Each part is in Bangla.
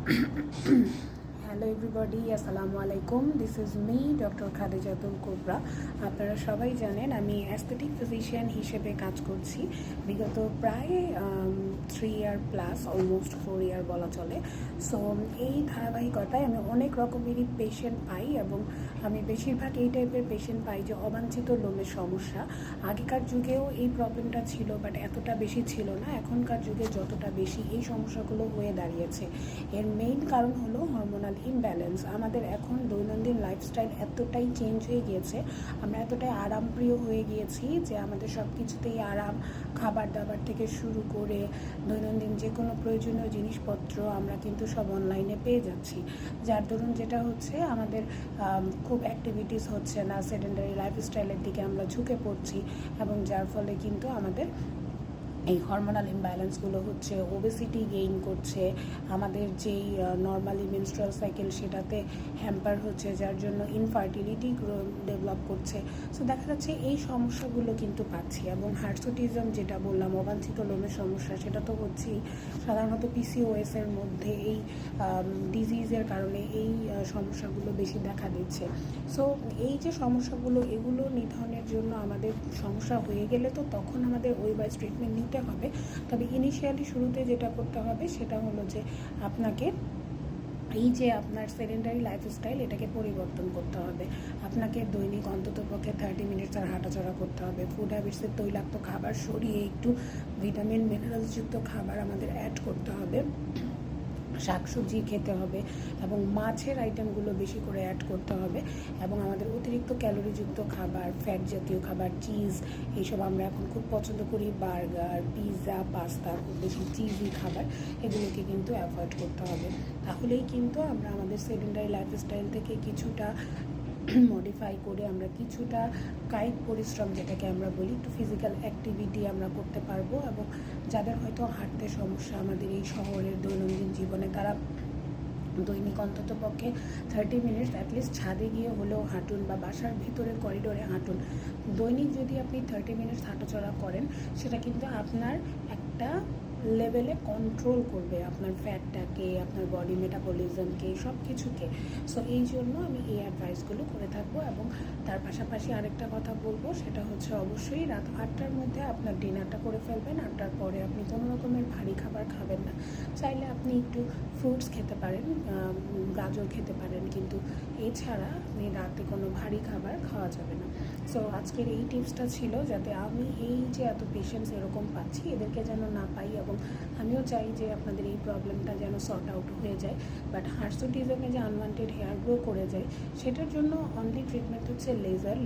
হ্যালো এভরিবডি, আসসালামু আলাইকুম। দিস ইজ মি ডক্টর খাদিজাতুল কুবরা। আপনারা সবাই জানেন আমি অ্যাস্থেটিক ফিজিশিয়ান হিসেবে কাজ করছি বিগত প্রায় 3 ইয়ার প্লাস, অলমোস্ট 4 ইয়ার বলা চলে। সো এই ধারাবাহিকতায় আমি অনেক রকমেরই পেশেন্ট পাই এবং আমি বেশিরভাগ এই টাইপের পেশেন্ট পাই যে অবাঞ্ছিত লোমের সমস্যা। আগেকার যুগেও এই প্রবলেমটা ছিল, বাট এতটা বেশি ছিল না। এখনকার যুগে যতটা বেশি এই সমস্যাগুলো হয়ে দাঁড়িয়েছে, এর মেইন কারণ হলো হরমোনাল ইমব্যালেন্স। আমাদের এখন দৈনন্দিন লাইফস্টাইল এতটাই চেঞ্জ হয়ে গিয়েছে, আমরা এতটাই আরামপ্রিয় হয়ে গিয়েছি যে আমাদের সব কিছুতেই আরাম, খাবার দাবার থেকে শুরু করে দৈনন্দিন যে কোনো প্রয়োজনীয় জিনিসপত্র আমরা কিন্তু সব অনলাইনে পেয়ে যাচ্ছি। যার দরুন যেটা হচ্ছে, আমাদের খুব অ্যাক্টিভিটিস হচ্ছে না, সেডেন্টারি লাইফস্টাইলের দিকে আমরা ঝুঁকে পড়ছি এবং যার ফলে কিন্তু আমাদের এই হরমোনাল ইমব্যালেন্সগুলো হচ্ছে, ওবেসিটি গেইন করছে, আমাদের যেই নর্মালি মেনস্ট্রুয়াল সাইকেল সেটাতে হ্যাম্পার হচ্ছে, যার জন্য ইনফার্টিলিটি ডেভেলপ করছে। সো দেখা যাচ্ছে এই সমস্যাগুলো কিন্তু পাচ্ছি। এবং হার্সুটিজম যেটা বললাম, অবাঞ্ছিত লোমের সমস্যা, সেটা তো হচ্ছেই। সাধারণত পিসিওএসের মধ্যে এই ডিজিজের কারণে এই সমস্যাগুলো বেশি দেখা দিচ্ছে। সো এই যে সমস্যাগুলো, এগুলো নিধনের জন্য আমাদের সমস্যা হয়ে গেলে তো তখন আমাদের ওয়াইজ ট্রিটমেন্ট নিতে হবে। তবে ইনিশিয়ালি শুরুতে যেটা করতে হবে সেটা হলো যে আপনাকে এই যে আপনার সেডেন্টারি লাইফস্টাইল, এটাকে পরিবর্তন করতে হবে। আপনাকে দৈনিক অন্ততপক্ষে 30 মিনিটস আর হাঁটাচলা করতে হবে। ফুড হ্যাবিটসের তৈলাক্ত খাবার সরিয়ে একটু ভিটামিন মিনারেলসযুক্ত খাবার আমাদের অ্যাড করতে হবে। শাকসবজি খেতে হবে এবং মাছের আইটেমগুলো বেশি করে অ্যাড করতে হবে। এবং আমাদের অতিরিক্ত ক্যালোরিযুক্ত খাবার, ফ্যাট জাতীয় খাবার, চিজ, এইসব আমরা এখন খুব পছন্দ করি। বার্গার, পিৎজা, পাস্তা, খুব বেশি চিজি খাবার, এগুলোকে কিন্তু অ্যাভয়েড করতে হবে। তাহলেই কিন্তু আমরা আমাদের সেডেন্টারি লাইফস্টাইল থেকে কিছুটা মডিফাই করে আমরা কিছুটা কায়িক পরিশ্রম, যেটাকে আমরা বলি, একটু ফিজিক্যাল অ্যাক্টিভিটি আমরা করতে পারবো। এবং যাদের হয়তো হাঁটতে সমস্যা আমাদের এই শহরের দৈনন্দিন জীবনে, তারা দৈনিক অন্তত পক্ষে 30 মিনিটস অ্যাটলিস্ট ছাদে গিয়ে হলেও হাঁটুন বা বাসার ভিতরে করিডোরে হাঁটুন। দৈনিক যদি আপনি 30 মিনিটস হাঁটাচলা করেন, সেটা কিন্তু আপনার একটা লেভেলে কন্ট্রোল করবে আপনার ফ্যাটটাকে, আপনার বডি মেটাবলিজমকে, সব কিছুকে। সো এই জন্য আমি এই অ্যাডভাইসগুলো করে থাকবো। এবং তার পাশাপাশি আরেকটা কথা বলবো, সেটা হচ্ছে অবশ্যই রাত 8টার মধ্যে আপনার ডিনারটা করে ফেলবেন। 8টার পরে আপনি কোনো রকমের ভারী খাবার খাবেন না। চাইলে আপনি একটু ফ্রুটস খেতে পারেন, গাজর খেতে পারেন, কিন্তু এছাড়া আপনি রাতে কোনো ভারী খাবার খাওয়া যাবে না। সো আজকের এই টিপসটা ছিল যাতে আমি এই যে এত পেশেন্টস এরকম পাচ্ছি, এদেরকে যেন না পাই। এবং আমিও চাই যে আপনাদের এই প্রবলেমটা যেন সর্ট আউট হয়ে যায়। বাট হার্সুটিজমে যে আনওয়ান্টেড হেয়ার গ্রো করে যায়, সেটার জন্য অনলি ট্রিটমেন্ট হচ্ছে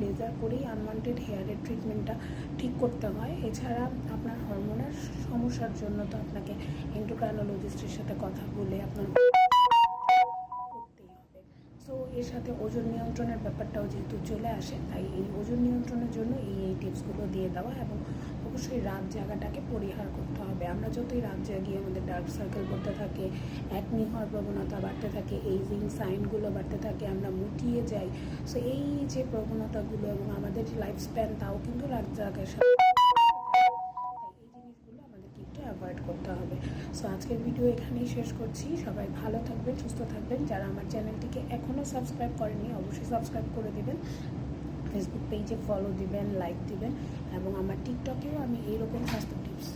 লেজার করেই আনওয়ান্টেড হেয়ারের ট্রিটমেন্টটা ঠিক করতে হয়। এছাড়া আপনার হরমোনাল সমস্যার জন্য তো আপনাকে এন্ডোক্রাইনোলজিস্টের সাথে কথা বলে আপনার করতেই হবে। সো এর সাথে ওজন নিয়ন্ত্রণের ব্যাপারটাও যেহেতু চলে আসে, তাই এই ওজন নিয়ন্ত্রণের জন্য এই টিপসগুলো দিয়ে দেওয়া। এবং অবশ্যই রাত জাগাটাকে পরিহার করতে হবে। আমরা যতই রাত জাগিয়ে আমাদের ডার্ক সার্কেল করতে থাকে, অ্যাকনি হওয়ার প্রবণতা বাড়তে থাকে, এইজিং সাইনগুলো বাড়তে থাকে, আমরা মুটিয়ে যাই। সো এই যে প্রবণতাগুলো এবং আমাদের যে লাইফ স্প্যান, তাও কিন্তু রাত জাগার সাথে, এই জিনিসগুলো আমাদেরকে একটু অ্যাভয়েড করতে হবে। সো আজকের ভিডিও এখানেই শেষ করছি। সবাই ভালো থাকবেন, সুস্থ থাকবেন। যারা আমার চ্যানেলটিকে এখনও সাবস্ক্রাইব করেননি, অবশ্যই সাবস্ক্রাইব করে দেবেন। ফেসবুক পেজে ফলো দিবেন, লাইক দিবেন। এবং আমার টিকটকেও আমি এইরকম স্বাস্থ্য টিপস